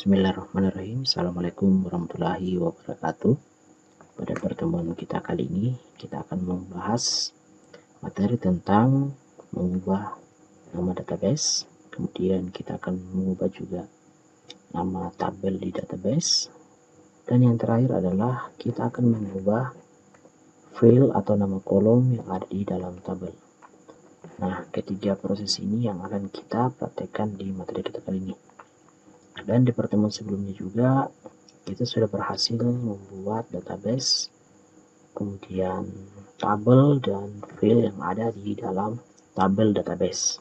Bismillahirrahmanirrahim. Assalamualaikum warahmatullahi wabarakatuh. Pada pertemuan kita kali ini, kita akan membahas materi tentang mengubah nama database. Kemudian kita akan mengubah juga nama tabel di database. Dan yang terakhir adalah kita akan mengubah file atau nama kolom yang ada di dalam tabel. Nah, ketiga proses ini yang akan kita praktekkan di materi kita kali ini. Dan di pertemuan sebelumnya juga kita sudah berhasil membuat database, kemudian tabel dan file yang ada di dalam tabel database.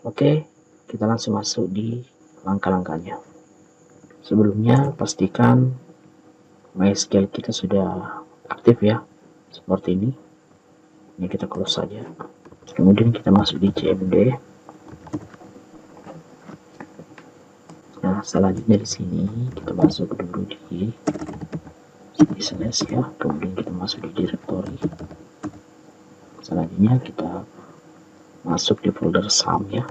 Oke, kita langsung masuk di langkah-langkahnya. Sebelumnya pastikan MySQL kita sudah aktif ya, seperti ini. Ini kita close saja. Kemudian kita masuk di CMD. Nah, selanjutnya di sini kita masuk dulu di slash ya, kemudian kita masuk di directory. Selanjutnya kita masuk di folder sum ya.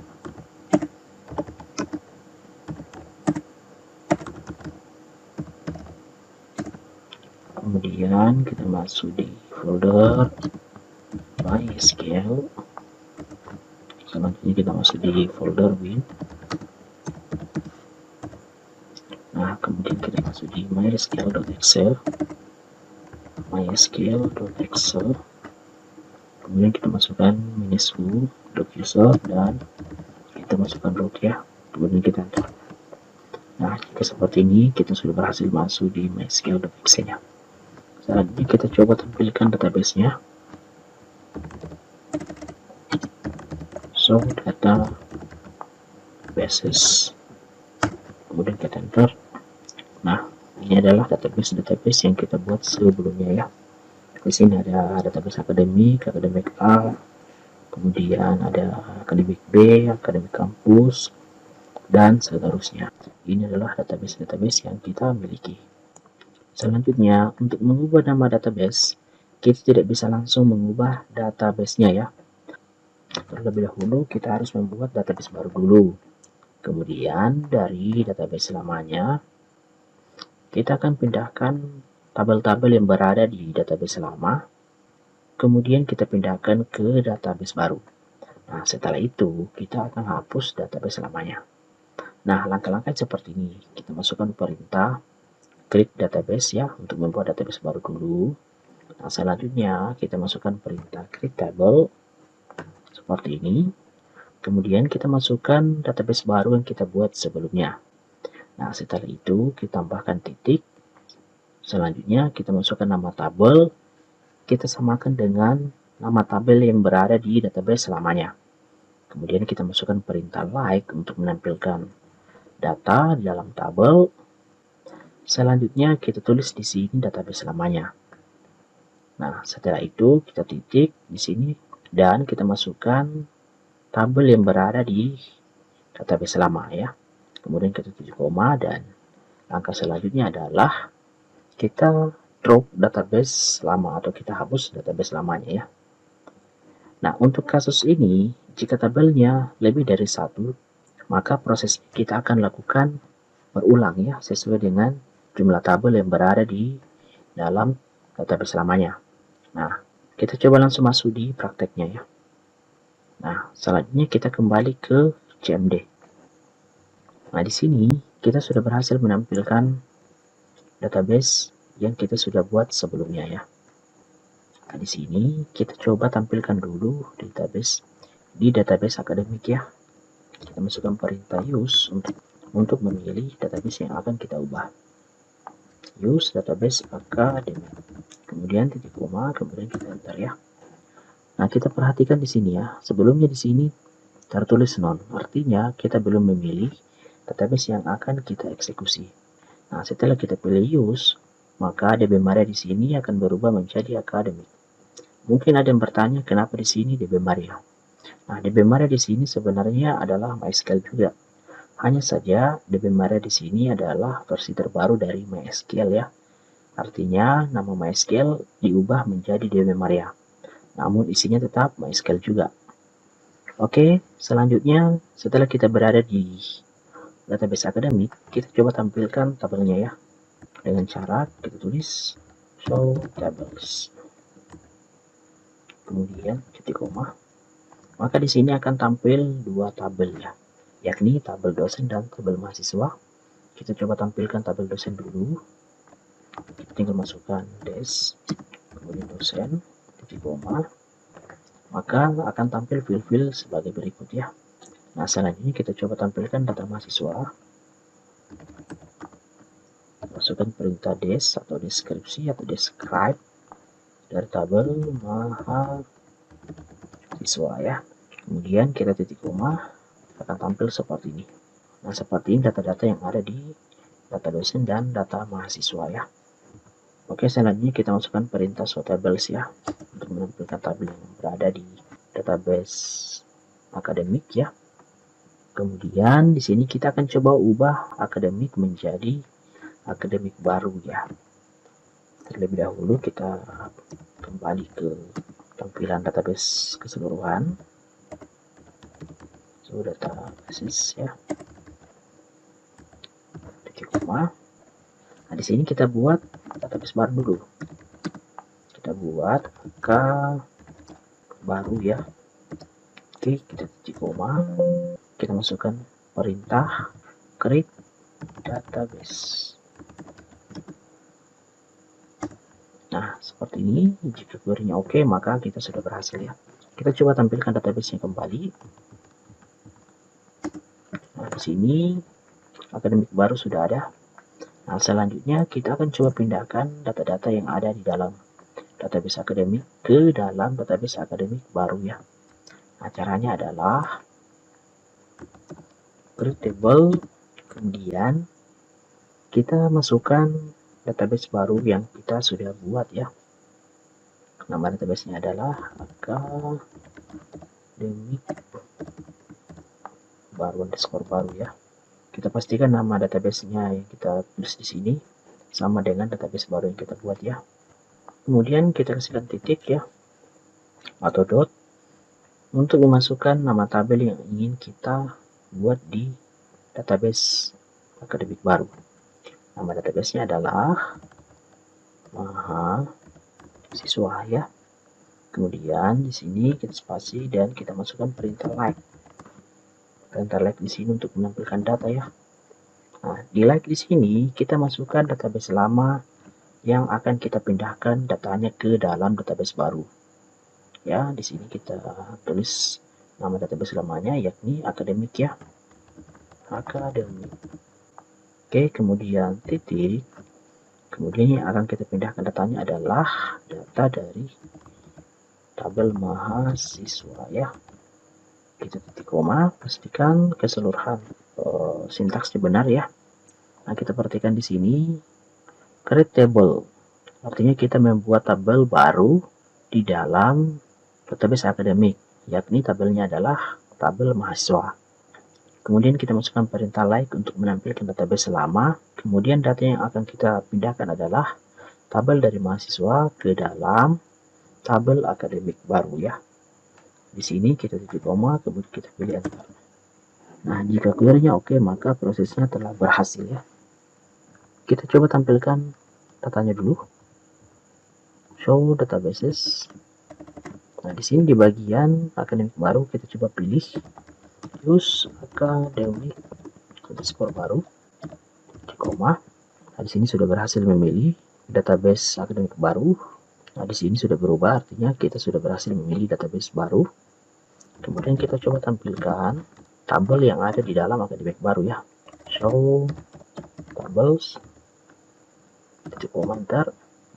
Kemudian kita masuk di folder MySQL. Selanjutnya kita masuk di folder win. Nah, kemudian kita masuk di mysql.excel, kemudian kita masukkan -u.user dan kita masukkan root ya, kemudian kita enter. Nah, jika seperti ini kita sudah berhasil masuk di mysql.excel nya. Selanjutnya kita coba tampilkan database-nya. So, data bases, kemudian kita enter. Nah, ini adalah database yang kita buat sebelumnya ya. Di sini ada database akademik A, kemudian ada akademik B, akademik kampus, dan seterusnya. Ini adalah database yang kita miliki. Selanjutnya, untuk mengubah nama database, kita tidak bisa langsung mengubah database-nya ya. Terlebih dahulu kita harus membuat database baru dulu. Kemudian dari database lamanya kita akan pindahkan tabel-tabel yang berada di database lama, kemudian kita pindahkan ke database baru. Nah, setelah itu kita akan hapus database lamanya. Nah, langkah-langkah seperti ini. Kita masukkan perintah create database ya, untuk membuat database baru dulu. Nah, selanjutnya kita masukkan perintah create table seperti ini. Kemudian kita masukkan database baru yang kita buat sebelumnya. Nah, setelah itu kita tambahkan titik. Selanjutnya kita masukkan nama tabel. Kita samakan dengan nama tabel yang berada di database lamanya. Kemudian kita masukkan perintah like untuk menampilkan data di dalam tabel. Selanjutnya kita tulis di sini database lamanya. Nah, setelah itu kita titik di sini dan kita masukkan tabel yang berada di database lama ya. Kemudian kita tutup koma, dan langkah selanjutnya adalah kita drop database lama atau kita hapus database lamanya ya. Nah, untuk kasus ini jika tabelnya lebih dari satu, maka proses kita akan lakukan berulang ya, sesuai dengan jumlah tabel yang berada di dalam database lamanya. Nah, kita coba langsung masuk di prakteknya ya. Nah, selanjutnya kita kembali ke CMD. Nah, di sini kita sudah berhasil menampilkan database yang kita sudah buat sebelumnya ya. Nah, di sini kita coba tampilkan dulu di database akademik ya. Kita masukkan perintah use untuk memilih database yang akan kita ubah. Use database akademik. Kemudian titik koma, kemudian kita enter ya. Nah, kita perhatikan di sini ya. Sebelumnya di sini tertulis none, artinya kita belum memilih database yang akan kita eksekusi. Nah, setelah kita pilih use, maka DB Maria di sini akan berubah menjadi akademik. Mungkin ada yang bertanya kenapa di sini DB Maria. Nah, DB Maria di sini sebenarnya adalah MySQL juga. Hanya saja DB Maria di sini adalah versi terbaru dari MySQL ya. Artinya nama MySQL diubah menjadi DB Maria. Namun isinya tetap MySQL juga. Oke, selanjutnya setelah kita berada di database akademik, kita coba tampilkan tabelnya ya, dengan cara kita tulis show tables, kemudian titik koma. Maka di sini akan tampil dua tabel ya, yakni tabel dosen dan tabel mahasiswa. Kita coba tampilkan tabel dosen dulu. Kita tinggal masukkan des, kemudian dosen, titik koma. Maka akan tampil fil-fil sebagai berikut ya. Nah, selanjutnya kita coba tampilkan data mahasiswa. Masukkan perintah des atau deskripsi atau describe dari tabel mahasiswa ya. Kemudian kita titik koma, akan tampil seperti ini. Nah, seperti ini data-data yang ada di data dosen dan data mahasiswa ya. Oke, selanjutnya kita masukkan perintah show tables ya, untuk menampilkan tabel yang berada di database akademik ya. Kemudian di sini kita akan coba ubah akademik menjadi akademik baru ya. Terlebih dahulu kita kembali ke tampilan database keseluruhan. So, databases ya. Titik koma. Nah, di sini kita buat database baru dulu. Kita buat AK baru ya. Oke, kita titik koma. Kita masukkan perintah create database. Nah, seperti ini. Jika query-nya oke, maka kita sudah berhasil ya. Kita coba tampilkan database-nya kembali. Nah, di sini akademik baru sudah ada. Nah, selanjutnya kita akan coba pindahkan data-data yang ada di dalam database akademik ke dalam database akademik baru ya. Nah, caranya adalah create table, kemudian kita masukkan database baru yang kita sudah buat ya. Nama database-nya adalah akademik baru underscore baru ya. Kita pastikan nama database-nya yang kita tulis di sini sama dengan database baru yang kita buat ya. Kemudian kita kasihkan titik ya, atau dot, untuk memasukkan nama tabel yang ingin kita buat di database akademik baru. Nama database-nya adalah mahasiswa ya. Kemudian di sini kita spasi dan kita masukkan perintah like. Perintah like di sini untuk menampilkan data ya. Nah, di like di sini kita masukkan database lama yang akan kita pindahkan datanya ke dalam database baru. Ya, di sini kita tulis nama database lamanya yakni akademik ya. Akademik. Oke, kemudian titik. Kemudian yang akan kita pindahkan datanya adalah data dari tabel mahasiswa ya. Kita titik koma, pastikan keseluruhan sintaksnya benar ya. Nah, kita perhatikan di sini create table, artinya kita membuat tabel baru di dalam database akademik, yakni tabelnya adalah tabel mahasiswa. Kemudian kita masukkan perintah like untuk menampilkan database lama. Kemudian data yang akan kita pindahkan adalah tabel dari mahasiswa ke dalam tabel akademik baru ya. Di sini kita titik koma, kemudian kita pilih enter. Nah, jika query-nya oke, maka prosesnya telah berhasil ya. Kita coba tampilkan datanya dulu. Show databases. Nah, di sini di bagian akademik baru kita coba pilih use akademik underscore baru, titik koma. Nah, di sini sudah berhasil memilih database akademik baru. Nah, di sini sudah berubah, artinya kita sudah berhasil memilih database baru. Kemudian kita coba tampilkan tabel yang ada di dalam akademik baru ya. Show tables, titik koma enter.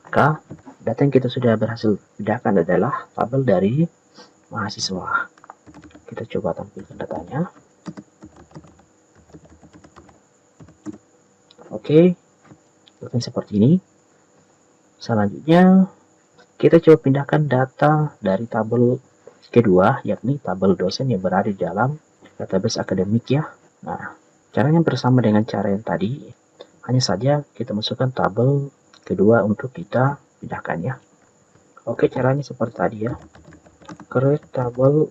Maka data yang kita sudah berhasil pindahkan adalah tabel dari mahasiswa. Kita coba tampilkan datanya. Oke, datanya seperti ini. Selanjutnya kita coba pindahkan data dari tabel kedua, yakni tabel dosen yang berada di dalam database akademik ya. Nah, caranya bersama dengan cara yang tadi, hanya saja kita masukkan tabel kedua untuk kita pindahkan ya. Oke, caranya seperti tadi ya. Create tabel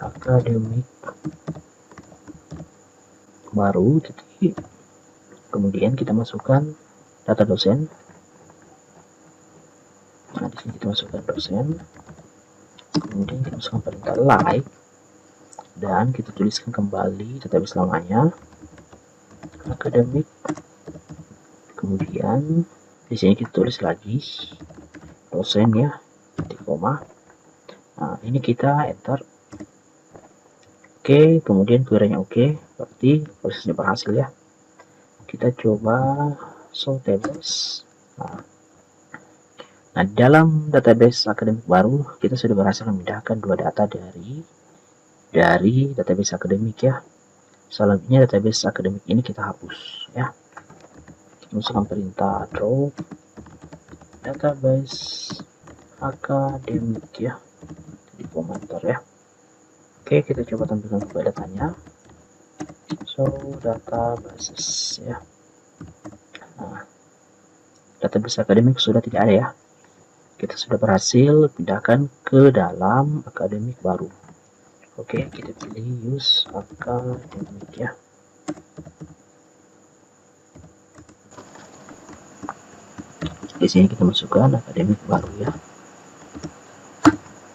akademik baru titik, kemudian kita masukkan data dosen. Nah, di sini kita masukkan dosen, kemudian kita masukkan perintah like, dan kita tuliskan kembali database lamanya, akademik. Kemudian di sini kita tulis lagi dosen ya, titik koma. Nah, ini kita enter. Oke, kemudian query-nya oke, berarti prosesnya berhasil ya. Kita coba show tables. Nah, dalam database akademik baru kita sudah berhasil memindahkan dua data dari database akademik ya. Selanjutnya database akademik ini kita hapus ya. Kita masukkan perintah drop database akademik ya, di komentar ya. Oke, kita coba tampilkan kembali datanya. So databases ya. Nah, database akademik sudah tidak ada ya. Kita sudah berhasil pindahkan ke dalam akademik baru. Oke, kita pilih use akademik ya. Di sini kita masukkan akademik baru ya.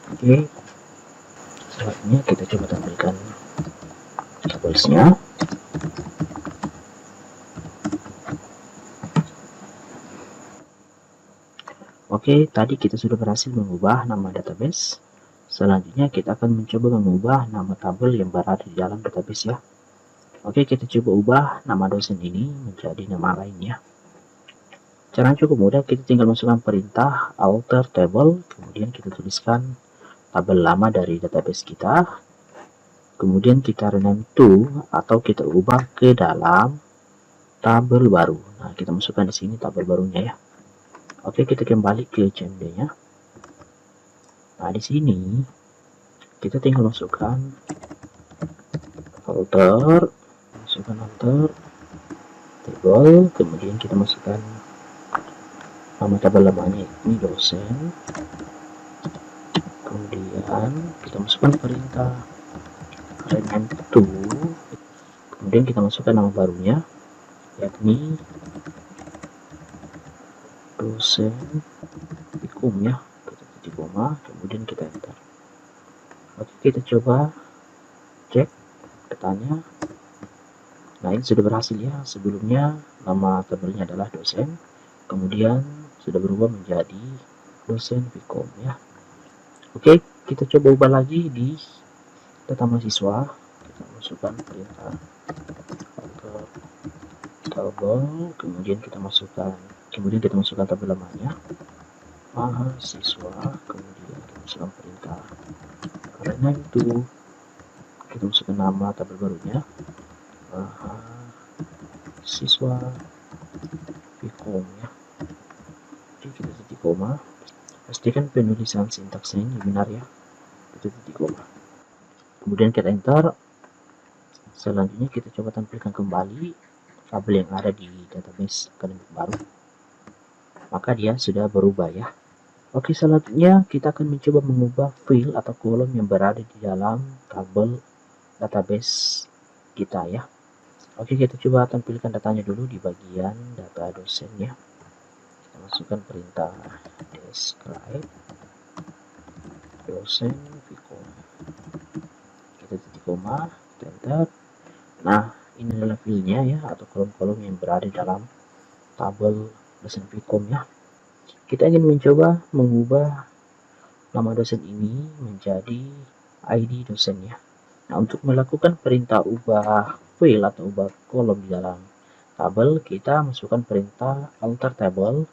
Oke, selanjutnya kita coba tampilkan tablesnya. Oke, tadi kita sudah berhasil mengubah nama database. Selanjutnya kita akan mencoba mengubah nama tabel yang berada di dalam database ya. Oke, kita coba ubah nama dosen ini menjadi nama lainnya. Caranya cukup mudah, kita tinggal masukkan perintah alter table, kemudian kita tuliskan tabel lama dari database kita, kemudian kita rename to atau kita ubah ke dalam tabel baru. Nah, kita masukkan di sini tabel barunya ya. Oke, kita kembali ke CMD-nya. Nah, di sini kita tinggal masukkan alter table, kemudian kita masukkan nama tabel lamanya ini dosen, kemudian kita masukkan perintah rename to, kemudian kita masukkan nama barunya yakni dosen Fikum ya, titik koma, kemudian kita enter. Oke, kita coba cek datanya. Nah, ini sudah berhasil ya. Sebelumnya nama tabelnya adalah dosen, kemudian sudah berubah menjadi dosen Fikum ya. Oke, kita coba ubah lagi di data mahasiswa. Kita masukkan perintah tabel, kemudian kita masukkan tabel lamanya mahasiswa, kemudian kita masukkan perintah rename to, kita masukkan nama tabel barunya mahasiswa Fikum ya. Oke, kita titik koma, pastikan penulisan sintaksnya ini benar ya, kita titik koma, kemudian kita enter. Selanjutnya kita coba tampilkan kembali tabel yang ada di database akademik baru, maka dia sudah berubah ya. Oke, selanjutnya kita akan mencoba mengubah field atau kolom yang berada di dalam tabel database kita ya. Oke, kita coba tampilkan datanya dulu di bagian data dosen ya. Kita masukkan perintah describe dosen Fikum, kita titik koma, enter. Nah, ini adalah fieldnya ya, atau kolom-kolom yang berada dalam tabel dosen Fikum ya. Kita ingin mencoba mengubah nama dosen ini menjadi ID dosen ya. Nah, untuk melakukan perintah ubah field atau ubah kolom di dalam tabel, kita masukkan perintah alter table,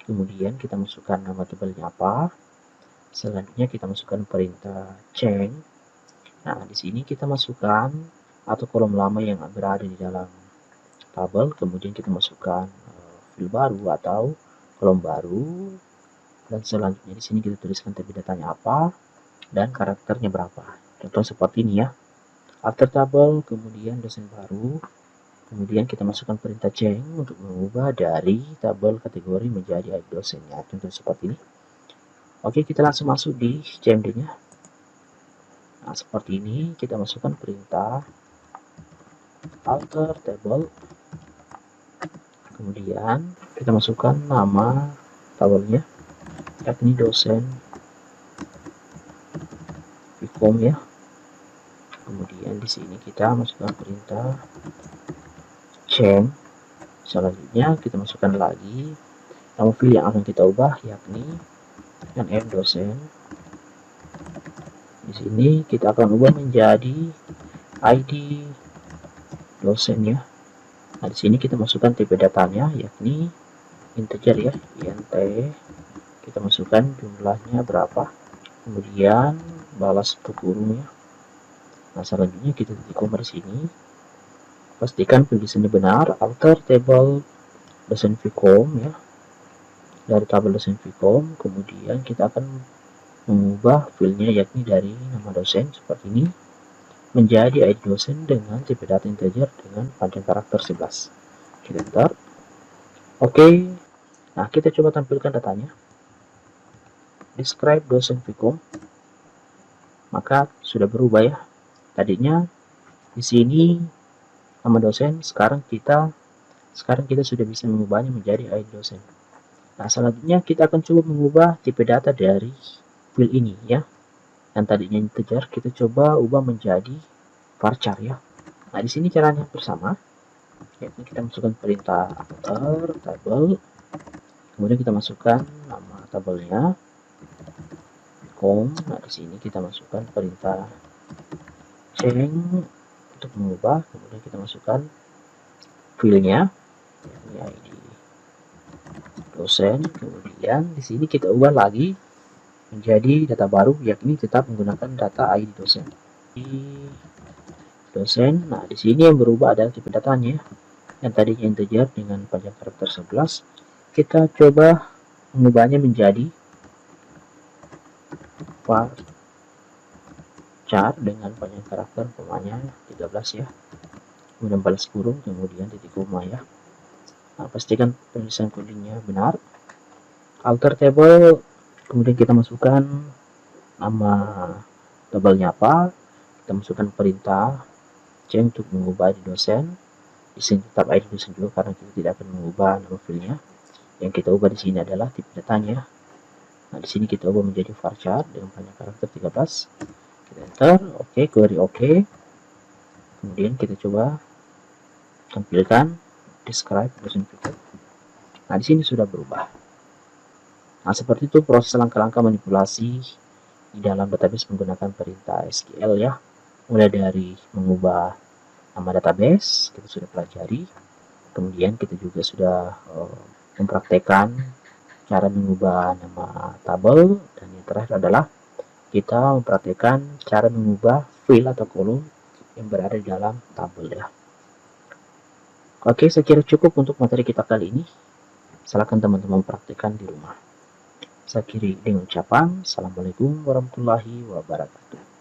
kemudian kita masukkan nama tabelnya apa. Selanjutnya kita masukkan perintah change. Nah, di sini kita masukkan atau kolom lama yang berada di dalam tabel, kemudian kita masukkan field baru atau kolom baru, dan selanjutnya di sini kita tuliskan tabel datanya apa dan karakternya berapa. Contoh seperti ini ya, alter table, kemudian dosen baru, kemudian kita masukkan perintah change untuk mengubah dari tabel kategori menjadi ID dosennya. Contoh seperti ini. Oke, kita langsung masuk di CMD-nya. Nah, seperti ini kita masukkan perintah alter table, kemudian kita masukkan nama tabelnya yakni dosen Vcom ya. Kemudian di sini kita masukkan perintah change. Selanjutnya kita masukkan lagi nama file yang akan kita ubah yakni nm dosen. Di sini kita akan ubah menjadi ID dosen ya. Nah, di sini kita masukkan tipe datanya yakni integer ya, int. Kita masukkan jumlahnya berapa, kemudian balas untuk kurung ya. Nah, selanjutnya kita titik koma di sini. Pastikan tulisannya benar, alter table dosen Vcom ya. Dari tabel dosen Vcom, kemudian kita akan mengubah filenya yakni dari nama dosen seperti ini menjadi ID dosen dengan tipe data integer dengan panjang karakter 11. Kita enter. Oke. Nah, kita coba tampilkan datanya. Describe dosen Vcom. Maka sudah berubah ya. Tadinya di sini nama dosen, sekarang kita sudah bisa mengubahnya menjadi ID dosen. Nah, selanjutnya kita akan coba mengubah tipe data dari file ini ya. Yang tadinya integer kita coba ubah menjadi varchar ya. Nah, di sini caranya bersama. Yaitu kita masukkan perintah alter table, kemudian kita masukkan nama tabelnya Vcom. Nah, di sini kita masukkan perintah change untuk mengubah, kemudian kita masukkan filenya yakni ID dosen, kemudian di sini kita ubah lagi menjadi data baru yakni tetap menggunakan data ID dosen. Nah, di sini yang berubah adalah tipe datanya yang tadinya integer dengan panjang karakter 11, kita coba mengubahnya menjadi varchar dengan panjang karakter umpamanya 13 ya, kemudian balas kurung, kemudian titik koma ya. Nah, pastikan tulisan codingnya benar, alter table, kemudian kita masukkan nama tabelnya apa, kita masukkan perintah change untuk mengubah di dosen. Di sini tetap ID dosen juga karena kita tidak akan mengubah nama filenya. Yang kita ubah di sini adalah tipe datanya. Nah, di sini kita ubah menjadi varchar dengan panjang karakter 13. Kita enter, oke, query oke. Kemudian kita coba tampilkan describe dosen Vcom. Nah, di sini sudah berubah. Nah, seperti itu proses langkah-langkah manipulasi di dalam database menggunakan perintah SQL ya. Mulai dari mengubah nama database, kita sudah pelajari. Kemudian kita juga sudah mempraktekkan cara mengubah nama tabel, dan yang terakhir adalah kita mempraktekkan cara mengubah file atau kolom yang berada di dalam tabel ya. Oke, saya kira cukup untuk materi kita kali ini. Silakan teman-teman praktekkan di rumah. Saya akhiri dengan ucapan Assalamualaikum warahmatullahi wabarakatuh.